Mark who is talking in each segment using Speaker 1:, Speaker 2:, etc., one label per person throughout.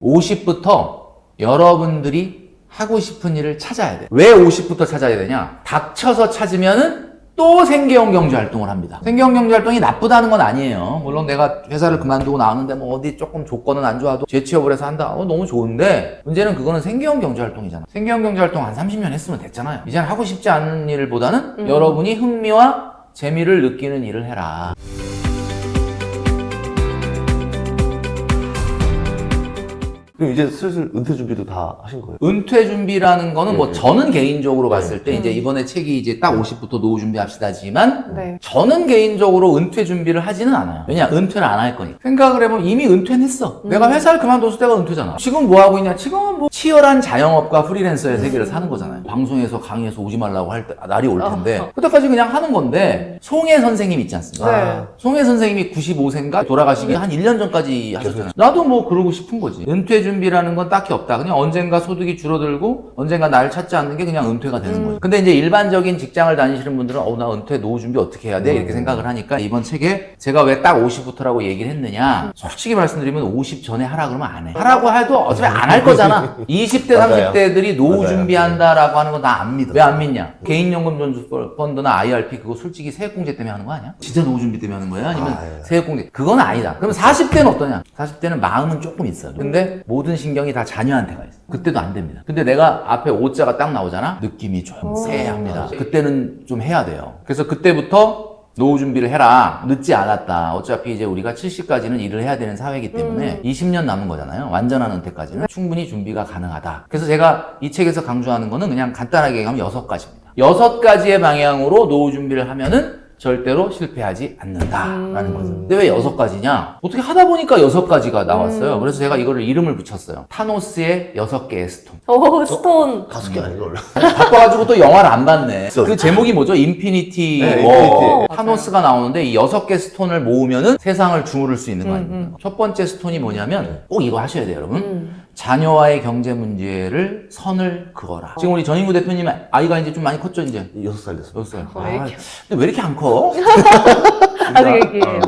Speaker 1: 50부터 여러분들이 하고 싶은 일을 찾아야 돼. 왜 50부터 찾아야 되냐? 닥쳐서 찾으면은 또 생계형 경제 활동을 합니다. 생계형 경제 활동이 나쁘다는 건 아니에요. 물론 내가 회사를 그만두고 나왔는데 뭐 어디 조금 조건은 안 좋아도 재취업을 해서 한다. 너무 좋은데 문제는 그거는 생계형 경제 활동이잖아. 생계형 경제 활동 한 30년 했으면 됐잖아요. 이제는 하고 싶지 않은 일보다는 여러분이 흥미와 재미를 느끼는 일을 해라.
Speaker 2: 그럼 이제 슬슬 은퇴 준비도 다 하신 거예요?
Speaker 1: 은퇴 준비라는 거는 뭐 저는 개인적으로 봤을 때 이제 이번에 책이 이제 딱 50부터 노후 준비합시다지만
Speaker 3: 네.
Speaker 1: 저는 개인적으로 은퇴 준비를 하지는 않아요. 왜냐? 은퇴를 안 할 거니까. 생각을 해보면 이미 은퇴는 했어. 내가 회사를 그만뒀을 때가 은퇴잖아. 지금 뭐 하고 있냐? 지금은 뭐 치열한 자영업과 프리랜서의 세계를 사는 거잖아요. 방송에서 강의에서 오지 말라고 할 때 날이 올 텐데 그때까지 그냥 하는 건데 송혜 선생님 있지 않습니까?
Speaker 3: 네.
Speaker 1: 송혜 선생님이 95세인가 돌아가시기 한 1년 전까지 하셨잖아요. 나도 뭐 그러고 싶은 거지. 은퇴 준비라는 건 딱히 없다. 그냥 언젠가 소득이 줄어들고 언젠가 나를 찾지 않는 게 그냥 은퇴가 되는 거죠. 근데 이제 일반적인 직장을 다니시는 분들은 나 은퇴 노후 준비 어떻게 해야 돼? 이렇게 생각을 하니까 이번 책에 제가 왜 딱 50부터라고 얘기를 했느냐? 솔직히 말씀드리면 50 전에 하라 그러면 안 해. 하라고 해도 어차피 안 할 거잖아. 20대,
Speaker 2: 맞아요.
Speaker 1: 30대들이 노후
Speaker 2: 맞아요.
Speaker 1: 준비한다라고 하는 거 나 안 믿어. 왜 안 믿냐? 개인연금 펀드나 IRP 그거 솔직히 세액공제 때문에 하는 거 아니야? 진짜 노후 준비 때문에 하는 거야? 아니면 세액공제? 그건 아니다. 그럼 40대는 어떠냐? 40대는 마음은 조금 있어요. 근데 모든 신경이 다 자녀한테가 있어. 그때도 안 됩니다. 근데 내가 앞에 5자가 딱 나오잖아? 느낌이 좀 쎄합니다. 그때는 좀 해야 돼요. 그래서 그때부터 노후 준비를 해라. 늦지 않았다. 어차피 이제 우리가 70까지는 일을 해야 되는 사회이기 때문에 20년 남은 거잖아요. 완전한 은퇴까지는 충분히 준비가 가능하다. 그래서 제가 이 책에서 강조하는 거는 그냥 간단하게 얘기하면 6가지입니다. 6가지의 방향으로 노후 준비를 하면은 절대로 실패하지 않는다라는 거죠. 근데 왜 6가지냐? 어떻게 하다 보니까 6가지가 나왔어요. 그래서 제가 이거를 이름을 붙였어요. 타노스의 6개의 스톤.
Speaker 3: 오, 스톤.
Speaker 2: 5개 아닌가 원래?
Speaker 1: 바빠가지고 또 영화를 안 봤네. 그 제목이 뭐죠? 인피니티
Speaker 2: 네,
Speaker 1: 워.
Speaker 2: 인피니티.
Speaker 1: 타노스가 나오는데 이 6개 스톤을 모으면은 세상을 주무를 수 있는 거 아닙니까? 첫 번째 스톤이 뭐냐면 꼭 이거 하셔야 돼요, 여러분. 자녀와의 경제 문제를 선을 그어라. 지금 우리 전인구 대표님 아이가 이제 좀 많이 컸죠, 이제?
Speaker 2: 6살 됐어요.
Speaker 1: 6살.
Speaker 3: 왜 이렇게-
Speaker 1: 근데 왜 이렇게 안 커?
Speaker 3: 아직 얘기해요.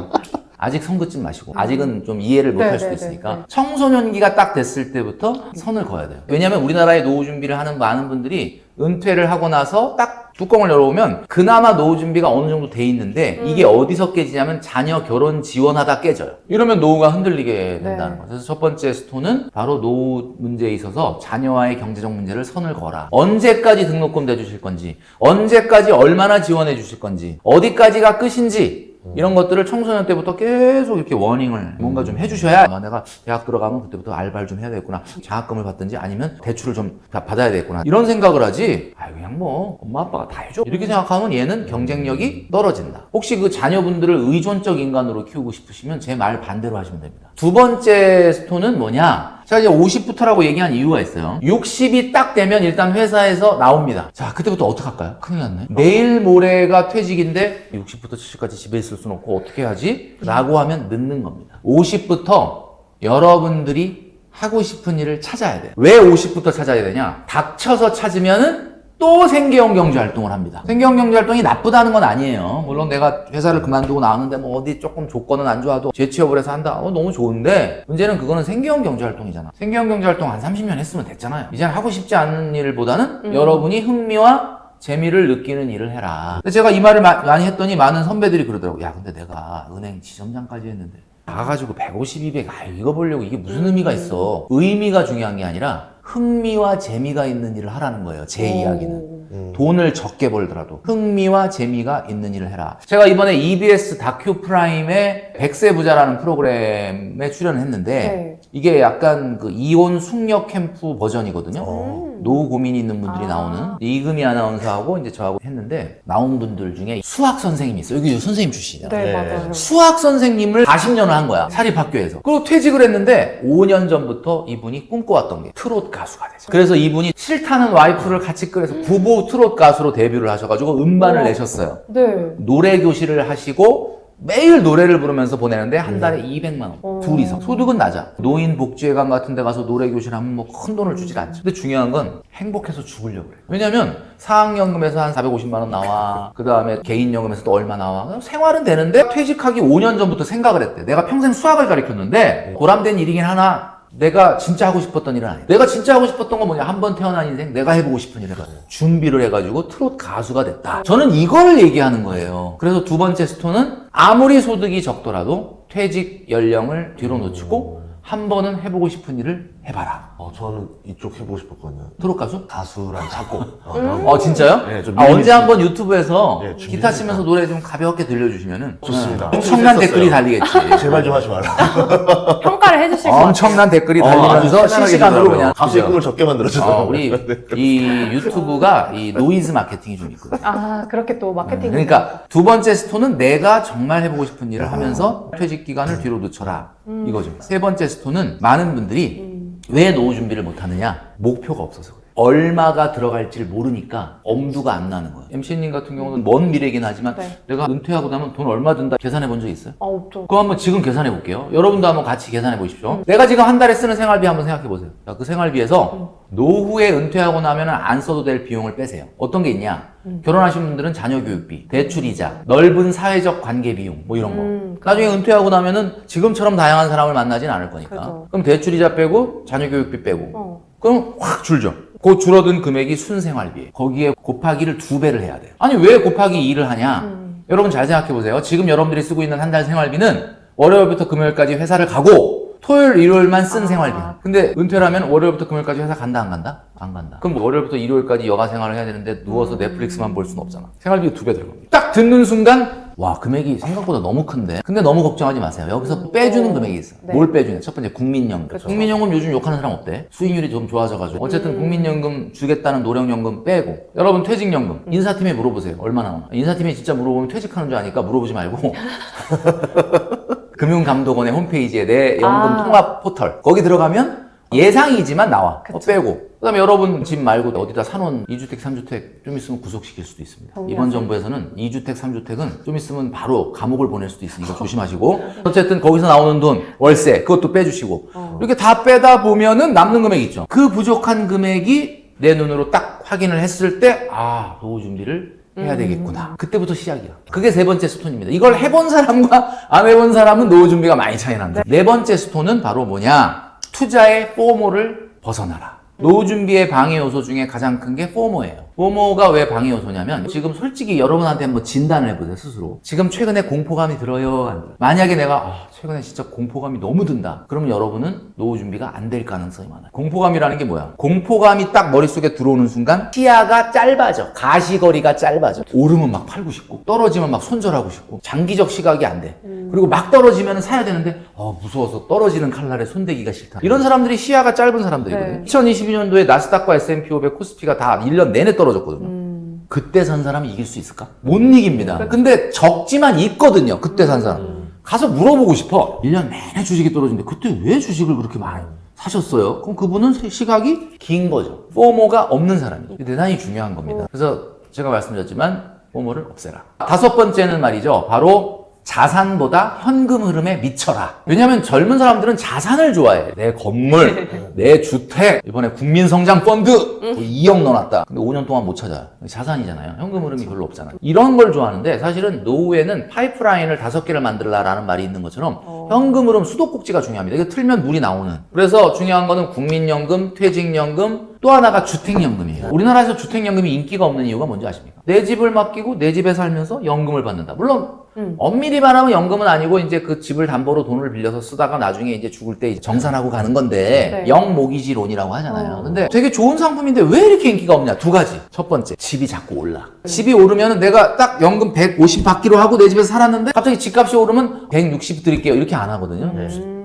Speaker 1: 아직 선 긋지 마시고 아직은 좀 이해를 못 할 수도
Speaker 3: 네,
Speaker 1: 있으니까
Speaker 3: 네.
Speaker 1: 청소년기가 딱 됐을 때부터 선을 그어야 돼요. 왜냐하면 우리나라의 노후 준비를 하는 많은 분들이 은퇴를 하고 나서 딱 뚜껑을 열어보면 그나마 노후 준비가 어느 정도 돼 있는데 이게 어디서 깨지냐면 자녀 결혼 지원하다 깨져요. 이러면 노후가 흔들리게 된다는 거예요. 그래서 첫 번째 스톤은 바로 노후 문제에 있어서 자녀와의 경제적 문제를 선을 그어라. 언제까지 등록금 대주실 건지, 언제까지 얼마나 지원해 주실 건지, 어디까지가 끝인지 이런 것들을 청소년 때부터 계속 이렇게 워닝을 뭔가 좀 해주셔야 내가 대학 들어가면 그때부터 알바를 좀 해야 되겠구나, 장학금을 받든지 아니면 대출을 좀 받아야 되겠구나 이런 생각을 하지. 그냥 뭐 엄마 아빠가 다 해줘 이렇게 생각하면 얘는 경쟁력이 떨어진다. 혹시 그 자녀분들을 의존적 인간으로 키우고 싶으시면 제 말 반대로 하시면 됩니다. 두 번째 스톤은 뭐냐? 제가 이제 50부터라고 얘기한 이유가 있어요. 60이 딱 되면 일단 회사에서 나옵니다. 자, 그때부터 어떡할까요? 큰일 났네. 내일 모레가 퇴직인데 60부터 70까지 집에 있을 수는 없고 어떻게 하지? 라고 하면 늦는 겁니다. 50부터 여러분들이 하고 싶은 일을 찾아야 돼요. 왜 50부터 찾아야 되냐? 닥쳐서 찾으면은 또 생계형 경제 활동을 합니다. 생계형 경제 활동이 나쁘다는 건 아니에요. 물론 내가 회사를 그만두고 나왔는데 뭐 어디 조금 조건은 안 좋아도 재취업을 해서 한다. 너무 좋은데 문제는 그거는 생계형 경제 활동이잖아. 생계형 경제 활동 한 30년 했으면 됐잖아요. 이제는 하고 싶지 않은 일보다는 여러분이 흥미와 재미를 느끼는 일을 해라. 근데 제가 이 말을 많이 했더니 많은 선배들이 그러더라고요. 야, 근데 내가 은행 지점장까지 했는데 나가가지고 150, 200 이거 보려고 이게 무슨 의미가 있어. 의미가 중요한 게 아니라 흥미와 재미가 있는 일을 하라는 거예요. 제 이야기는. 돈을 적게 벌더라도 흥미와 재미가 있는 일을 해라. 제가 이번에 EBS 다큐 프라임의 100세 부자라는 프로그램에 출연을 했는데
Speaker 3: 네.
Speaker 1: 이게 약간 그 이혼 숙녀 캠프 버전이거든요. 노후 고민이 있는 분들이 나오는 이금희 아나운서하고 이제 저하고 했는데 나온 분들 중에 수학 선생님이 있어요. 여기 선생님 출신이잖아요.
Speaker 3: 네,
Speaker 2: 네.
Speaker 3: 맞아요.
Speaker 1: 수학 선생님을 40년을 한 거야. 사립학교에서. 그리고 퇴직을 했는데 5년 전부터 이분이 꿈꿔왔던 게 트롯 가수가 되죠. 그래서 이분이 싫다는 와이프를 같이 끌어서 부부 트롯 가수로 데뷔를 하셔가지고 음반을 내셨어요.
Speaker 3: 네.
Speaker 1: 노래 교실을 하시고 매일 노래를 부르면서 보내는데 한 달에 200만 원. 둘이서. 소득은 낮아. 노인복지회관 같은 데 가서 노래 교실 하면 뭐 큰 돈을 주질 않죠. 근데 중요한 건 행복해서 죽으려고 그래요. 왜냐면 사학연금에서 한 450만 원 나와. 그 다음에 개인연금에서 또 얼마 나와. 생활은 되는데 퇴직하기 5년 전부터 생각을 했대. 내가 평생 수학을 가르쳤는데 보람된 일이긴 하나 내가 진짜 하고 싶었던 일은 아니야. 내가 진짜 하고 싶었던 건 뭐냐? 한 번 태어난 인생 내가 해보고 싶은 일을 해가지고 준비를 해가지고 트롯 가수가 됐다. 저는 이걸 얘기하는 거예요. 그래서 두 번째 스톤은 아무리 소득이 적더라도 퇴직 연령을 뒤로 놓치고 한 번은 해보고 싶은 일을 해봐라.
Speaker 2: 저는 이쪽 해보고 싶었거든요.
Speaker 1: 트롯 가수?
Speaker 2: 가수랑 작곡.
Speaker 1: 진짜요?
Speaker 2: 네, 좀
Speaker 1: 언제
Speaker 2: 미리
Speaker 1: 한번 유튜브에서
Speaker 2: 네,
Speaker 1: 기타 치면서 노래 좀 가볍게 들려주시면은
Speaker 2: 좋습니다.
Speaker 1: 엄청난 댓글이 달리겠지.
Speaker 2: 제발 좀 하지 말라.
Speaker 3: 평가를 해주실 것 같아요.
Speaker 1: 엄청난 댓글이
Speaker 2: 아주
Speaker 1: 달리면서
Speaker 2: 편안하게
Speaker 1: 실시간으로
Speaker 2: 되더라고요.
Speaker 1: 그냥
Speaker 2: 가수의 꿈을 적게 만들어주더라고요.
Speaker 1: 우리 이 유튜브가 이 노이즈 마케팅이 좀 있거든요.
Speaker 3: 아, 그렇게 또 마케팅.
Speaker 1: 그러니까 두 번째 스톤은 내가 정말 해보고 싶은 일을 하면서 퇴직 기간을 뒤로 늦춰라 이거죠. 세 번째 스톤은 많은 분들이 왜 노후 준비를 못하느냐? 목표가 없어서 그래요. 얼마가 들어갈지를 모르니까 엄두가 안 나는 거예요. MC님 같은 경우는 먼 미래긴 하지만
Speaker 3: 네.
Speaker 1: 내가 은퇴하고 나면 돈 얼마 든다 계산해 본 적 있어요?
Speaker 3: 없죠.
Speaker 1: 그거 한번 지금 계산해 볼게요. 여러분도 한번 같이 계산해 보십시오. 내가 지금 한 달에 쓰는 생활비 한번 생각해 보세요. 자, 그 생활비에서 노후에 은퇴하고 나면 안 써도 될 비용을 빼세요. 어떤 게 있냐? 결혼하신 분들은 자녀 교육비, 대출이자, 넓은 사회적 관계 비용, 뭐 이런 거. 나중에 은퇴하고 나면은 지금처럼 다양한 사람을 만나진 않을 거니까.
Speaker 3: 그죠.
Speaker 1: 그럼 대출이자 빼고, 자녀 교육비 빼고.
Speaker 3: 어.
Speaker 1: 그럼 확 줄죠. 그 줄어든 금액이 순생활비예요. 거기에 곱하기를 2배를 해야 돼요. 아니 왜 곱하기 2를 하냐? 여러분 잘 생각해 보세요. 지금 여러분들이 쓰고 있는 한 달 생활비는 월요일부터 금요일까지 회사를 가고 토요일, 일요일만 쓴 생활비야. 근데 은퇴를 하면 월요일부터 금요일까지 회사 간다 안 간다? 안 간다. 그럼 월요일부터 일요일까지 여가 생활을 해야 되는데 누워서 넷플릭스만 볼 수는 없잖아. 생활비가 2배 들어갑니다. 딱 듣는 순간 와 금액이 생각보다 너무 큰데 근데 너무 걱정하지 마세요. 여기서 빼주는 금액이 있어.
Speaker 3: 네.
Speaker 1: 뭘 빼주냐? 첫 번째 국민연금.
Speaker 3: 그렇죠.
Speaker 1: 국민연금 요즘 욕하는 사람 없대. 수익률이 좀 좋아져가지고 어쨌든 국민연금 주겠다는 노령연금 빼고 여러분 퇴직연금 인사팀에 물어보세요. 얼마 나오나? 인사팀에 진짜 물어보면 퇴직하는 줄 아니까 물어보지 말고 금융감독원의 홈페이지에 내 연금 통합 포털 거기 들어가면 예상이지만 나와. 빼고. 그 다음에 여러분 집 말고 어디다 사놓은 2주택, 3주택 좀 있으면 구속시킬 수도 있습니다. 이번 정부에서는 2주택, 3주택은 좀 있으면 바로 감옥을 보낼 수도 있으니까 조심하시고 어쨌든 거기서 나오는 돈, 월세 그것도 빼주시고 이렇게 다 빼다 보면은 남는 금액이 있죠. 그 부족한 금액이 내 눈으로 딱 확인을 했을 때 아, 노후 준비를 해야 되겠구나. 그때부터 시작이야. 그게 세 번째 스톤입니다. 이걸 해본 사람과 안 해본 사람은 노후 준비가 많이 차이 납니다. 네 번째 스톤은 바로 뭐냐? 투자의 포모를 벗어나라. 노후 준비의 방해 요소 중에 가장 큰 게 포모예요. 포모가 왜 방해 요소냐면 지금 솔직히 여러분한테 한번 진단을 해보세요 스스로. 지금 최근에 공포감이 들어요? 안 들어요? 만약에 내가 최근에 진짜 공포감이 너무 든다. 그럼 여러분은 노후 준비가 안 될 가능성이 많아요. 공포감이라는 게 뭐야? 공포감이 딱 머릿속에 들어오는 순간 시야가 짧아져. 가시거리가 짧아져. 오르면 막 팔고 싶고 떨어지면 막 손절하고 싶고 장기적 시각이 안 돼. 그리고 막 떨어지면 사야 되는데 무서워서 떨어지는 칼날에 손대기가 싫다. 이런 사람들이 시야가 짧은 사람들이거든요.
Speaker 3: 네.
Speaker 1: 2022년도에 나스닥과 S&P 500 코스피가 다 1년 내내 떨어졌거든요. 그때 산 사람이 이길 수 있을까? 못 이깁니다. 근데 적지만 있거든요. 그때 산 사람. 가서 물어보고 싶어. 1년 내내 주식이 떨어지는데 그때 왜 주식을 그렇게 많이 사셨어요? 그럼 그분은 시각이 긴 거죠. 포모가 없는 사람이죠. 대단히 중요한 겁니다. 그래서 제가 말씀드렸지만 포모를 없애라. 다섯 번째는 말이죠. 바로 자산보다 현금 흐름에 미쳐라. 왜냐하면 젊은 사람들은 자산을 좋아해. 내 건물, 내 주택, 이번에 국민성장펀드 2억 넣어놨다. 근데 5년 동안 못 찾아요. 자산이잖아요. 현금 흐름이 별로 없잖아요. 이런 걸 좋아하는데 사실은 노후에는 파이프라인을 5개를 만들라라는 말이 있는 것처럼 현금 흐름 수도꼭지가 중요합니다. 이거 틀면 물이 나오는. 그래서 중요한 거는 국민연금, 퇴직연금, 또 하나가 주택연금이에요. 우리나라에서 주택연금이 인기가 없는 이유가 뭔지 아십니까? 내 집을 맡기고 내 집에 살면서 연금을 받는다. 물론 엄밀히 말하면 연금은 아니고 이제 그 집을 담보로 돈을 빌려서 쓰다가 나중에 이제 죽을 때 정산하고 가는 건데
Speaker 3: 네.
Speaker 1: 영모기지론이라고 하잖아요. 근데 되게 좋은 상품인데 왜 이렇게 인기가 없냐? 두 가지. 첫 번째, 집이 자꾸 올라. 집이 오르면 내가 딱 연금 150 받기로 하고 내 집에서 살았는데 갑자기 집값이 오르면 160 드릴게요. 이렇게 안 하거든요.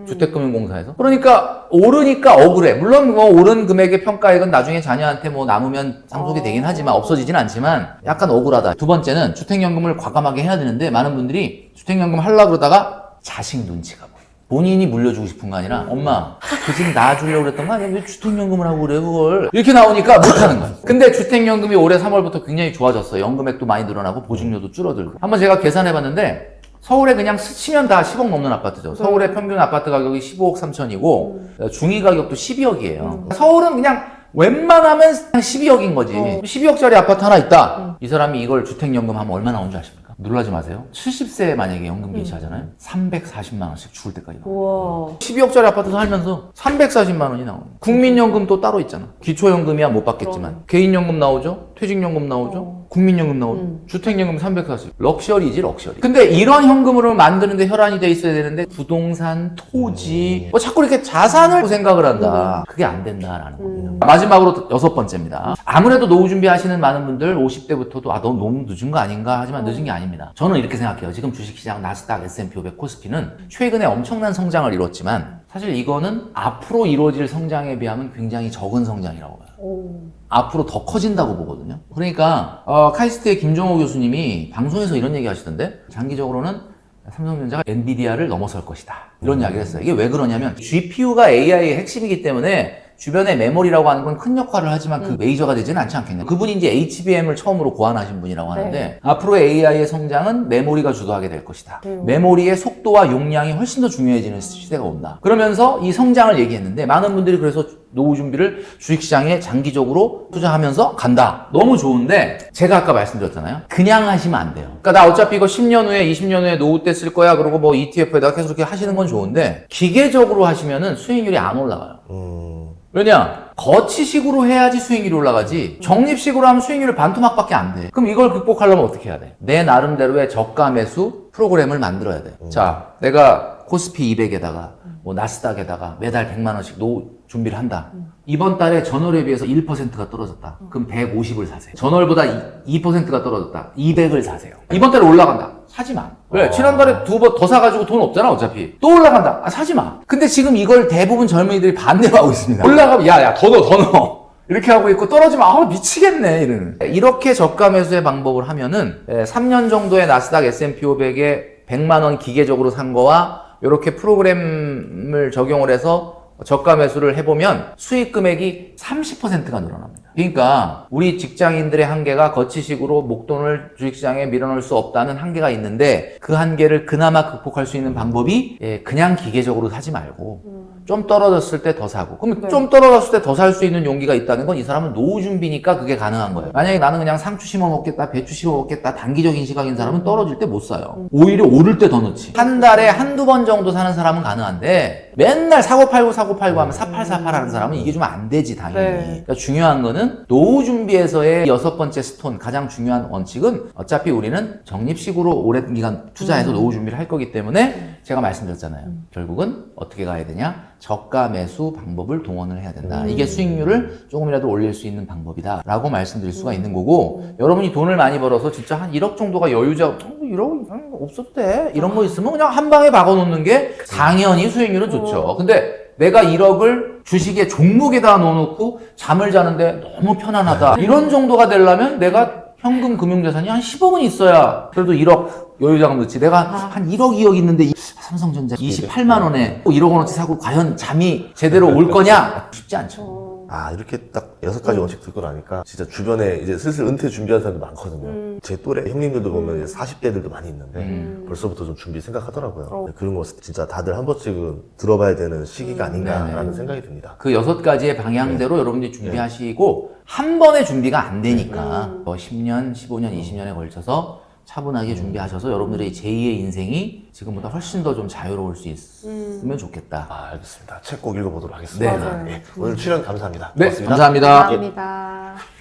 Speaker 1: 주택금융공사에서. 그러니까 오르니까 억울해. 물론 뭐 오른 금액의 평가액은 나중에 자녀한테 뭐 남으면 상속이 되긴 하지만 없어지진 않지만 약간 억울하다. 두 번째는 주택연금을 과감하게 해야 되는데 많은 분들이 주택연금 하려고 그러다가 자식 눈치가 보여. 본인이 물려주고 싶은 거 아니라 엄마 그 집 놔주려고 그랬던 거 아니야? 왜 주택연금을 하고 그래 그걸? 이렇게 나오니까 못하는 거야. 근데 주택연금이 올해 3월부터 굉장히 좋아졌어요. 연금액도 많이 늘어나고 보증료도 줄어들고. 한번 제가 계산해봤는데 서울에 그냥 스치면 다 10억 넘는 아파트죠. 서울의 평균 아파트 가격이 15억 3천이고 중위 가격도 12억이에요. 서울은 그냥 웬만하면 12억인 거지. 12억짜리 아파트 하나 있다. 이 사람이 이걸 주택연금 하면 얼마 나오는 줄 아십니까? 놀라지 마세요. 70세에 만약에 연금 개시하잖아요. 340만 원씩 죽을 때까지 나와요.
Speaker 3: 우와.
Speaker 1: 12억짜리 아파트 살면서 340만 원이 나옵니다. 국민연금 또 따로 있잖아. 기초연금이야 못 받겠지만 개인연금 나오죠. 퇴직연금 나오죠. 국민연금 나오죠. 주택연금 340. 럭셔리지 럭셔리. 근데 이런 현금으로 만드는데 혈안이 돼 있어야 되는데 부동산, 토지 뭐 자꾸 이렇게 자산을 생각을 한다. 그게 안 된다라는 겁니다. 마지막으로 6번째입니다. 아무래도 노후 준비하시는 많은 분들 50대부터도 너 너무 늦은 거 아닌가 하지만 늦은 게 아닙니다. 저는 이렇게 생각해요. 지금 주식시장 나스닥, S&P 500, 코스피는 최근에 엄청난 성장을 이뤘지만 사실 이거는 앞으로 이루어질 성장에 비하면 굉장히 적은 성장이라고 봐요.
Speaker 3: 오.
Speaker 1: 앞으로 더 커진다고 보거든요. 그러니까 카이스트의 김종호 교수님이 방송에서 이런 얘기 하시던데 장기적으로는 삼성전자가 엔비디아를 넘어설 것이다. 이런 이야기를 했어요. 이게 왜 그러냐면 GPU가 AI의 핵심이기 때문에 주변에 메모리라고 하는 건 큰 역할을 하지만 그 메이저가 되지는 않지 않겠냐. 그분이 이제 HBM을 처음으로 고안하신 분이라고 하는데
Speaker 3: 네.
Speaker 1: 앞으로 AI의 성장은 메모리가 주도하게 될 것이다. 메모리의 속도와 용량이 훨씬 더 중요해지는 시대가 온다. 그러면서 이 성장을 얘기했는데 많은 분들이 그래서 노후 준비를 주식시장에 장기적으로 투자하면서 간다. 너무 좋은데 제가 아까 말씀드렸잖아요. 그냥 하시면 안 돼요. 그러니까 나 어차피 이거 10년 후에 20년 후에 노후 때 쓸 거야. 그리고 뭐 ETF에다가 계속 이렇게 하시는 건 좋은데 기계적으로 하시면은 수익률이 안 올라가요. 왜냐? 거치식으로 해야지 수익률이 올라가지 적립식으로 하면 수익률이 반토막밖에 안 돼. 그럼 이걸 극복하려면 어떻게 해야 돼? 내 나름대로의 저가 매수 프로그램을 만들어야 돼. 자, 내가 코스피 200에다가 뭐 나스닥에다가 매달 100만 원씩 노후 준비를 한다. 이번 달에 전월에 비해서 1%가 떨어졌다. 그럼 150을 사세요. 전월보다 2%가 떨어졌다. 200을 사세요. 이번 달에 올라간다. 사지 마. 왜? 지난달에 2번 더 사가지고 돈 없잖아, 어차피. 또 올라간다. 사지 마. 근데 지금 이걸 대부분 젊은이들이 반대로 하고 있습니다. 올라가면, 야, 더 넣어. 이렇게 하고 있고, 떨어지면, 미치겠네, 이러는. 이렇게 저가 매수의 방법을 하면은, 3년 정도의 나스닥 S&P 500에 100만원 기계적으로 산 거와, 이렇게 프로그램을 적용을 해서 저가 매수를 해보면 수익 금액이 30%가 늘어납니다. 그러니까 우리 직장인들의 한계가 거치식으로 목돈을 주식시장에 밀어넣을 수 없다는 한계가 있는데 그 한계를 그나마 극복할 수 있는 방법이 그냥 기계적으로 사지 말고 좀 떨어졌을 때 더 사고. 그럼
Speaker 3: 네.
Speaker 1: 좀 떨어졌을 때 더 살 수 있는 용기가 있다는 건 이 사람은 노후 준비니까 그게 가능한 거예요. 만약에 나는 그냥 상추 심어 먹겠다, 배추 심어 먹겠다, 단기적인 시각인 사람은 떨어질 때 못 사요. 오히려 오를 때 더 넣지. 한 달에 한두 번 정도 사는 사람은 가능한데 맨날 사고 팔고 하면 사팔사팔 하는 사람은 이게 좀 안 되지, 당연히.
Speaker 3: 네.
Speaker 1: 그러니까 중요한 거는 노후 준비에서의 6번째 스톤, 가장 중요한 원칙은 어차피 우리는 적립식으로 오랜 기간 투자해서 노후 준비를 할 거기 때문에 제가 말씀드렸잖아요. 결국은 어떻게 가야 되냐? 저가 매수 방법을 동원을 해야 된다. 이게 수익률을 조금이라도 올릴 수 있는 방법이다 라고 말씀드릴 수가 있는 거고 여러분이 돈을 많이 벌어서 진짜 한 1억 정도가 여유자 1억 없어도 돼 이런 거 있으면 그냥 한 방에 박아놓는 게 당연히 수익률은 좋죠. 근데 내가 1억을 주식의 종목에다 넣어놓고 잠을 자는데 너무 편안하다 이런 정도가 되려면 내가 현금 금융자산이 한 10억은 있어야 그래도 1억 여유자금 넣지. 내가 한 1억, 2억 있는데 삼성전자 28만 원에 1억 원어치 사고 과연 잠이 제대로 올 거냐? 쉽지 않죠.
Speaker 2: 이렇게 딱 6가지 원칙 듣고 나니까 진짜 주변에 이제 슬슬 은퇴 준비하는 사람도 많거든요. 제 또래 형님들도 보면 이제 40대들도 많이 있는데 벌써부터 좀 준비 생각하더라고요. 그런 거 진짜 다들 한 번씩은 들어봐야 되는 시기가 아닌가라는 생각이 듭니다.
Speaker 1: 그 6가지의 방향대로 여러분들이 준비하시고 한 번에 준비가 안 되니까 10년, 15년, 20년에 걸쳐서 차분하게 준비하셔서 여러분들의 제2의 인생이 지금보다 훨씬 더 좀 자유로울 수 있으면 좋겠다.
Speaker 2: 알겠습니다. 책 꼭 읽어보도록 하겠습니다.
Speaker 3: 맞아요.
Speaker 2: 오늘 출연 감사합니다.
Speaker 1: 네,
Speaker 2: 고맙습니다.
Speaker 1: 감사합니다.
Speaker 3: 감사합니다.